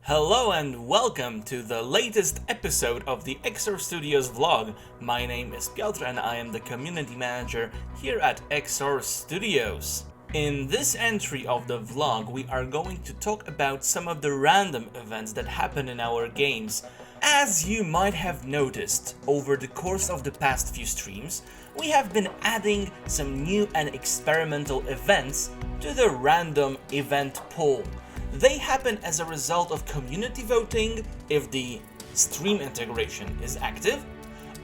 Hello and welcome to the latest episode of the EXOR Studios vlog. My name is Piotr and I am the community manager here at EXOR Studios. In this entry of the vlog, we are going to talk about some of the random events that happen in our games. As you might have noticed, over the course of the past few streams, we have been adding some new and experimental events to the random event pool. They happen as a result of community voting if the stream integration is active,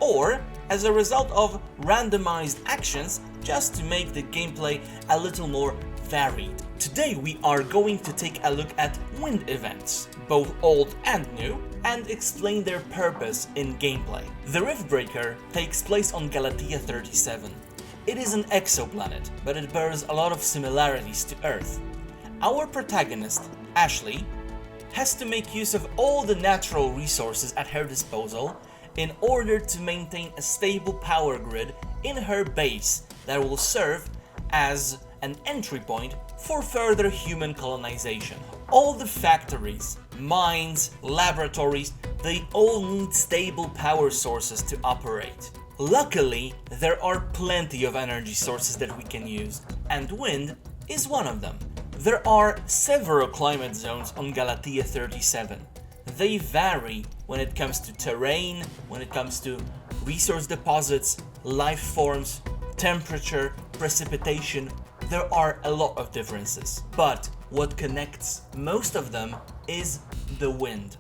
or as a result of randomized actions just to make the gameplay a little more varied. Today we are going to take a look at wind events, both old and new, and explain their purpose in gameplay. The Riftbreaker takes place on Galatea 37. It is an exoplanet, but it bears a lot of similarities to Earth. Our protagonist, Ashley, has to make use of all the natural resources at her disposal in order to maintain a stable power grid in her base that will serve as an entry point for further human colonization. All the factories, mines, laboratories, they all need stable power sources to operate. Luckily, there are plenty of energy sources that we can use, and wind is one of them. There are several climate zones on Galatea 37. They vary when it comes to terrain, when it comes to resource deposits, life forms, temperature, precipitation. There are a lot of differences, but what connects most of them is the wind.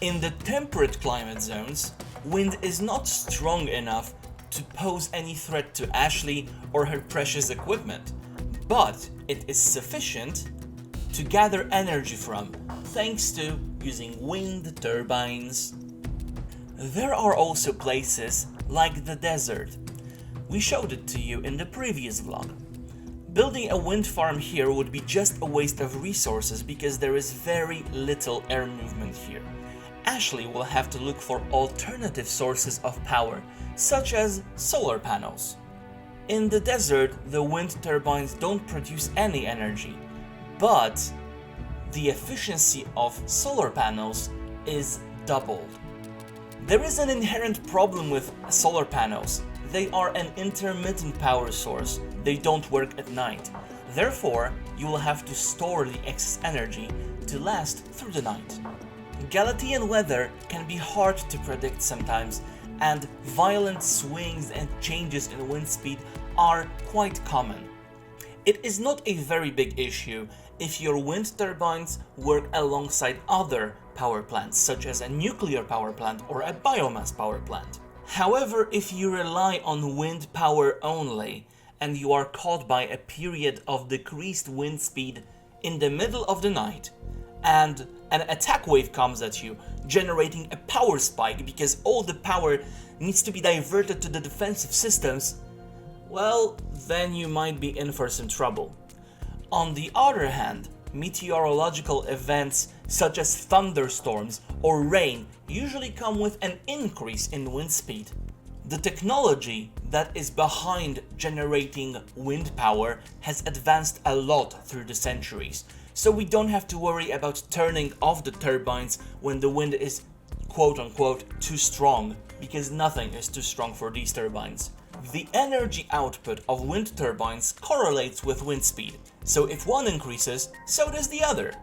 In the temperate climate zones, wind is not strong enough to pose any threat to Ashley or her precious equipment, but it is sufficient to gather energy from, thanks to using wind turbines. There are also places like the desert. We showed it to you in the previous vlog. Building a wind farm here would be just a waste of resources because there is very little air movement here. Ashley will have to look for alternative sources of power, such as solar panels. In the desert, the wind turbines don't produce any energy, but the efficiency of solar panels is doubled. There is an inherent problem with solar panels. They are an intermittent power source. They don't work at night. Therefore, you will have to store the excess energy to last through the night. Galatean weather can be hard to predict sometimes, and violent swings and changes in wind speed are quite common. It is not a very big issue if your wind turbines work alongside other power plants, such as a nuclear power plant or a biomass power plant. However, if you rely on wind power only, and you are caught by a period of decreased wind speed in the middle of the night, and an attack wave comes at you, generating a power spike because all the power needs to be diverted to the defensive systems, well, then you might be in for some trouble. On the other hand, meteorological events such as thunderstorms or rain usually come with an increase in wind speed. The technology that is behind generating wind power has advanced a lot through the centuries, so we don't have to worry about turning off the turbines when the wind is quote-unquote too strong, because nothing is too strong for these turbines. The energy output of wind turbines correlates with wind speed, so if one increases, so does the other.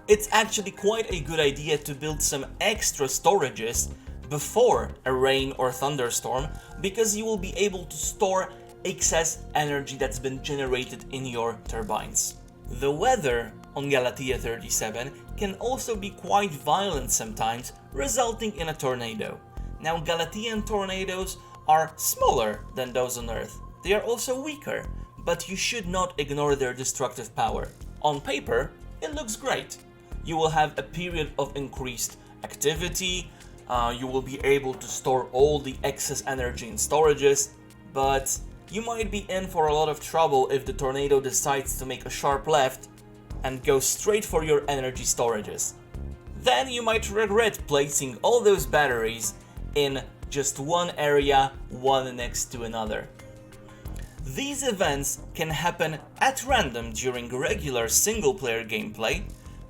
It's actually quite a good idea to build some extra storages before a rain or thunderstorm, because you will be able to store excess energy that's been generated in your turbines. The weather on Galatea 37 can also be quite violent sometimes, resulting in a tornado. Now, Galatean tornadoes are smaller than those on Earth. They are also weaker, but you should not ignore their destructive power. On paper, it looks great. You will have a period of increased activity, you will be able to store all the excess energy in storages, but you might be in for a lot of trouble if the tornado decides to make a sharp left and go straight for your energy storages. Then you might regret placing all those batteries in just one area, one next to another. These events can happen at random during regular single-player gameplay,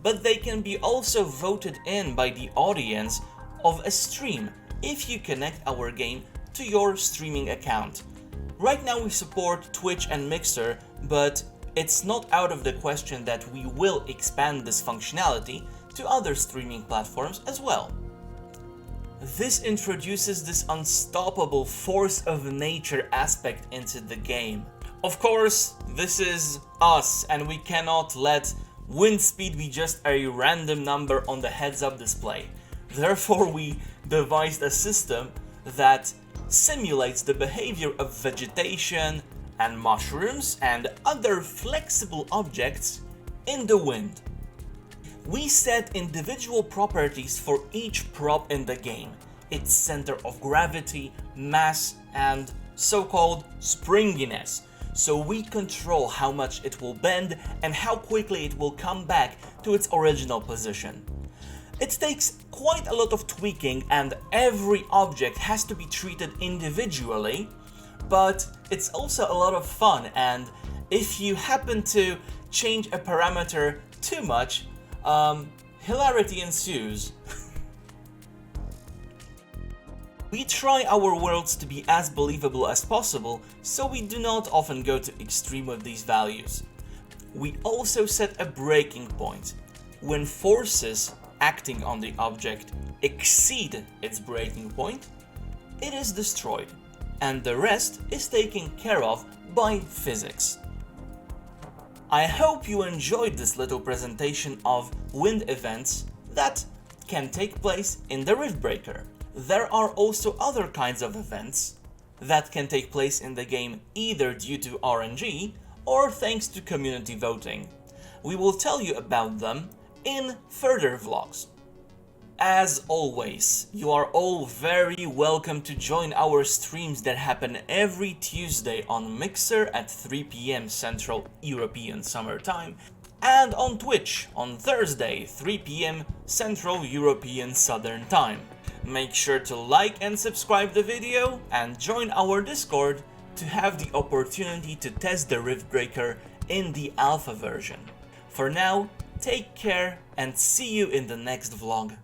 but they can be also voted in by the audience of a stream if you connect our game to your streaming account. Right now we support Twitch and Mixer, but it's not out of the question that we will expand this functionality to other streaming platforms as well. This introduces this unstoppable force of nature aspect into the game. Of course, this is us, and we cannot let wind speed be just a random number on the heads-up display. Therefore, we devised a system that simulates the behavior of vegetation and mushrooms and other flexible objects in the wind. We set individual properties for each prop in the game, its center of gravity, mass, and so-called springiness, so we control how much it will bend and how quickly it will come back to its original position. It takes quite a lot of tweaking and every object has to be treated individually, but it's also a lot of fun, and if you happen to change a parameter too much, hilarity ensues. We try our worlds to be as believable as possible, so we do not often go to extreme with these values. We also set a breaking point. When forces acting on the object exceed its breaking point, it is destroyed, and the rest is taken care of by physics. I hope you enjoyed this little presentation of wind events that can take place in the Riftbreaker. There are also other kinds of events that can take place in the game either due to RNG or thanks to community voting. We will tell you about them in further vlogs. As always, you are all very welcome to join our streams that happen every Tuesday on Mixer at 3 p.m. Central European Summer Time and on Twitch on Thursday 3 p.m. Central European Southern Time. Make sure to like and subscribe the video and join our Discord to have the opportunity to test the Riftbreaker in the alpha version. For now, take care and see you in the next vlog.